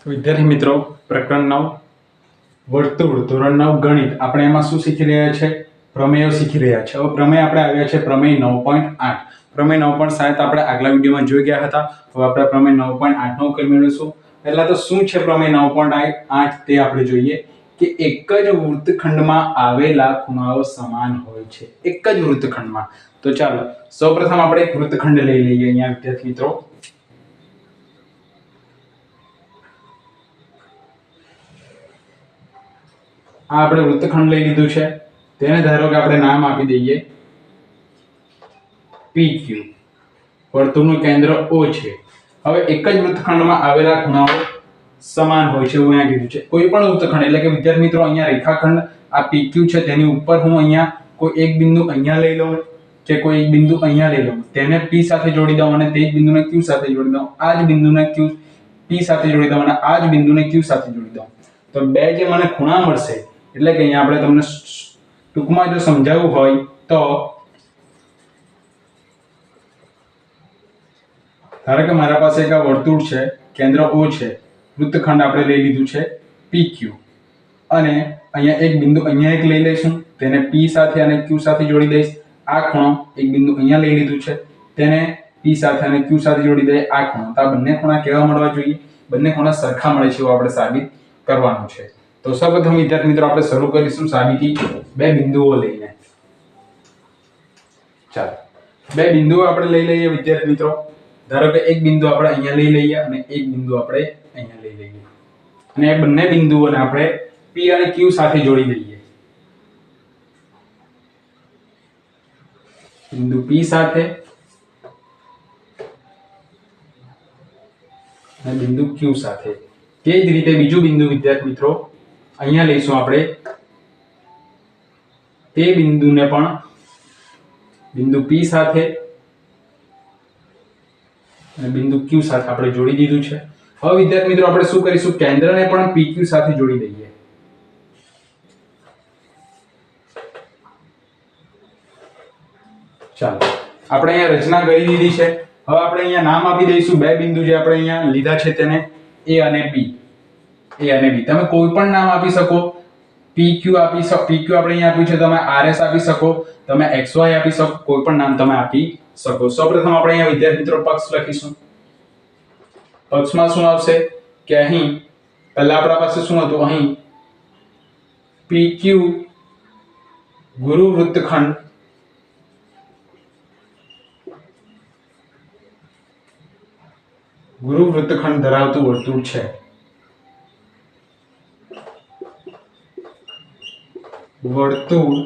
વિદ્યાર્થી મિત્રો, પ્રકરણ 9 વર્તુળ ધોરણ 9 ગણિત. આપણે એમાં શું શીખી રહ્યા છે? પ્રમેયો શીખી રહ્યા છે. હવે પ્રમેય આપણે આવ્યા છે પ્રમેય 9.8. પ્રમેય 9.7 આપણે આગલા વિડીયોમાં જોઈ ગયા હતા. હવે આપણે પ્રમેય 9.8 નો ઉકેલ મેળવીશું. પહેલા તો શું છે પ્રમેય 9.8 તે આપણે જોઈએ કે એક જ વૃત્તખંડમાં આવેલા ખૂણાઓ સમાન હોય છે. એક જ વૃત્તખંડમાં. તો ચાલો સૌપ્રથમ આપણે એક વૃત્તખંડ લઈ લઈએ. અહીંયા વિદ્યાર્થી મિત્રો, આ આપણે વૃત્તખંડ લઈ લીધું છે. તેને ધારો કે આપણે નામ આપી દઈએ PQ. વર્તુળનું કેન્દ્ર O છે. હવે એક જ વૃત્તખંડમાં આવેલા ખૂણાઓ સમાન હોય છે એવું અહીંયા કીધું છે. કોઈ પણ વૃત્તખંડ એટલે કે વિદ્યાર્થી મિત્રો, અહીંયા રેખાખંડ આ PQ છે, તેની ઉપર હું અહીંયા કોઈ એક બિંદુ અહીંયા લઈ લઉં કે કોઈ એક બિંદુ અહીંયા લઈ લઉં, તેને P સાથે જોડી દઉં અને તે જ બિંદુને Q સાથે જોડી દઉં, આ જ બિંદુને P સાથે જોડી દઉં અને આ જ બિંદુને Q સાથે જોડી દઉં, તો બે જે મને ખૂણા મળશે, એટલે કે અહીંયા આપણે તમને ટૂંકમાં જો સમજાવવું હોય તો ધારો કે મારા પાસે એક વર્તુળ છે, કેન્દ્ર O છે, વૃત્તખંડ આપણે લઈ લીધું છે PQ, અને અહીંયા એક બિંદુ અહીંયા એક લઈ લઈશું, તેને P સાથે અને Q સાથે જોડી દઈશ. આ ખૂણો એક બિંદુ અહીંયા લઈ લીધું છે, તેને P સાથે અને Q સાથે જોડી દઈએ. આ ખૂણો, તો આ બંને ખૂણા કેવા મળવા જોઈએ? બંને ખૂણા સરખા મળે છે એવું આપણે સાબિત કરવાનું છે. તો સૌપ્રથમ વિદ્યાર્થી મિત્રો આપણે શરૂ કરીશું સાબિતી બે બિંદુઓ લઈને. ચાલો બે બિંદુઓ આપણે લઈ લઈએ વિદ્યાર્થી મિત્રો. ધારો કે એક બિંદુ આપણે અહીંયા લઈ લઈએ અને એક બિંદુ આપણે અહીંયા લઈ લઈએ, અને એ બંને બિંદુઓને આપણે P અને Q સાથે જોડી દઈએ. બિંદુ P સાથે અને બિંદુ Q સાથે. તે જ રીતે બીજું બિંદુ વિદ્યાર્થી મિત્રો અહીંયા લઈશું આપણે. તે બિંદુને પણ બિંદુ P સાથે અને બિંદુ Q સાથે આપણે જોડી દીધું છે. હવે વિદ્યાર્થી મિત્રો આપણે શું કરીશું? કેન્દ્રને પણ PQ સાથે જોડી દઈએ. ચાલો આપણે અહીંયા રચના કરી દીધી છે. હવે આપણે અહીંયા નામ આપી દઈશું બે બિંદુ જે આપણે અહીંયા લીધા છે તેને A અને B. A અને B તમે કોઈ પણ નામ આપી શકો. PQ આપી શકો, PQ આપણે અહીંયા આપ્યું છે, તમે RS આપી શકો, તમે XY આપી શકો, કોઈ પણ નામ તમે આપી શકો. સૌપ્રથમ આપણે અહીંયા વિદ્યાર્થી મિત્રો પક્ષ લખીશું. પક્ષમાં શું આવશે કે અહીં પહેલા આપણા પાસે શું હતું? અહીં PQ ગુરુ વૃત્તખંડ ધરાવતું વર્તુળ છે. વર્તુળ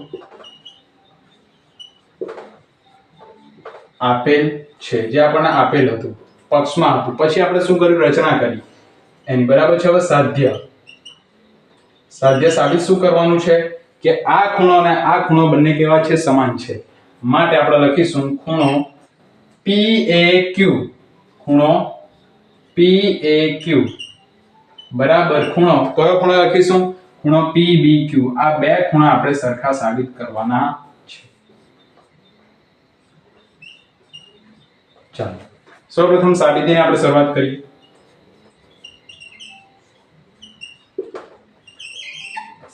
આપેલ છે, જે આપણને આપેલ હતું, પક્ષમાં હતું. પછી આપણે શું કર્યું? રચના કરી એની. બરાબર છે. હવે સાધ્ય સાબિત શું કરવાનું છે કે આ ખૂણો અને આ ખૂણો બંને કેવા છે? સમાન છે. માટે આપણે લખીશું ખૂણો PAQ. ખૂણો PAQ બરાબર ખૂણો, કયો ખૂણો લખીશું? ખૂણો PBQ. આ બે ખૂણા આપણે સરખા સાબિત કરવાના છે. ચાલો સૌપ્રથમ સાબિતીને આપણે શરૂઆત કરીએ.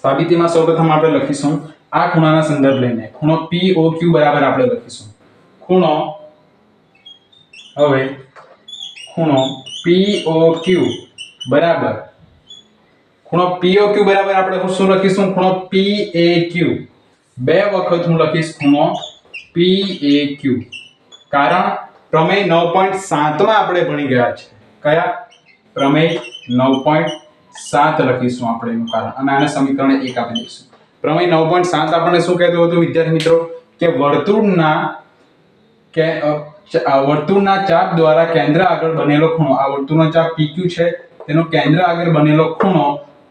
સાબિતીમાં સૌપ્રથમ આપણે લખીશું આ ખૂણાના સંદર્ભ લઈને ખૂણો POQ બરાબર આપણે લખીશું ખૂણો. હવે ખૂણો POQ બરાબર ખૂણો POQ બરાબર આપણે શું લખીશું? ખૂણો PAQ. બે વખત હું લખીશ ખૂણો PAQ, કારણ પ્રમેય 9.7 માં આપણે ભણી ગયા છે. કયા? પ્રમેય 9.7 લખીશું આપણે એનું કારણ, અને આને સમીકરણ 1 આપી દઈશું. પ્રમેય 9.7 આપણને શું કહેતું હતું વિદ્યાર્થી મિત્રો? કે વર્તુળના ચાપ દ્વારા કેન્દ્ર આગળ બનેલો ખૂણો, આ વર્તુળનો ચાપ PQ છે, તેનો કેન્દ્ર આગળ બનેલો ખૂણો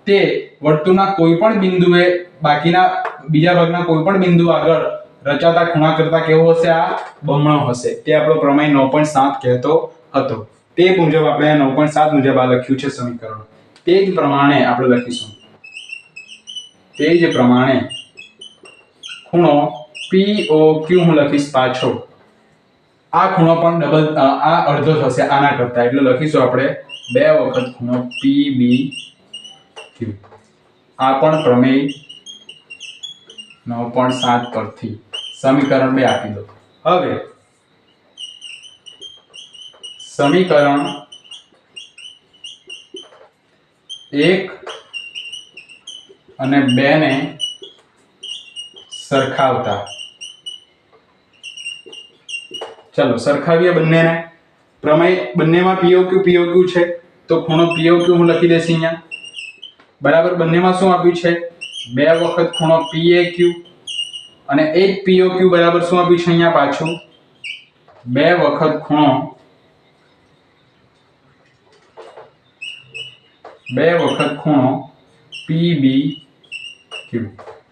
તે વર્તુળના કોઈ પણ બિંદુએ બાકીના બીજા ભાગના કોઈ પણ બિંદુ આગળ રચાતા ખૂણા કરતા કેવો હશે? આ બમણો હશે. તે આપણો પ્રમેય 9.7 કહેતો હતો. તે મુજબ આપણે 9.7 મુજબ આ લખ્યું છે સમીકરણ. તે જ પ્રમાણે આપણે લખીશું. તે જ પ્રમાણે ખૂણો POQ હું લખીશ પાછો. આ ખૂણો પણ ડબલ આ અડધો થશે આના કરતા, એટલે લખીશું આપણે 2 વખત ખૂણો PBQ. આ પણ પ્રમેય 9.7 પરથી સમીકરણ 2 આપી દો. હવે સમીકરણ 1 અને 2 ને સરખાવતા, ચલો સરખાવીએ બંનેને. પ્રમેય બંનેમાં POQ છે તો ખૂણો POQ હું લખી દઈશ અહીંયા. બરાબર, બંનેમાં શું આપ્યું છે? 2 વખત ખૂણો PAQ અને એ જ POQ બરાબર શું આપ્યું છે અહીંયા પાછું? 2 વખત ખૂણો PBQ.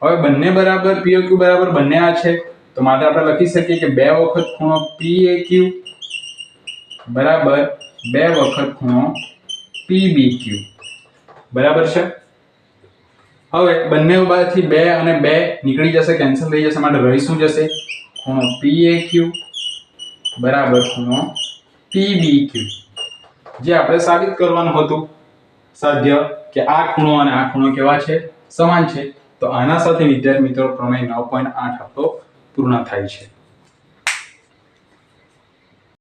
હવે બંને બરાબર POQ બરાબર બંને આ છે તો માટે આપણે લખી શકીએ કે 2 વખત ખૂણો PAQ બરાબર 2 વખત ખૂણો PBQ. બરાબર છે. હવે બંને બાજુથી 2 અને 2 નીકળી જશે, કેન્સલ થઈ જશે, માટે રહી શું જશે? ખૂણો PAQ બરાબર ખૂણો PBQ. જે આપણે સાબિત કરવાનું હતું સાધ્ય કે આ ખૂણો અને આ ખૂણો કેવા છે? સમાન છે. તો આના સાથે વિદ્યાર્થી મિત્રો પ્રમેય 9.8 આપણો પૂર્ણ થાય છે.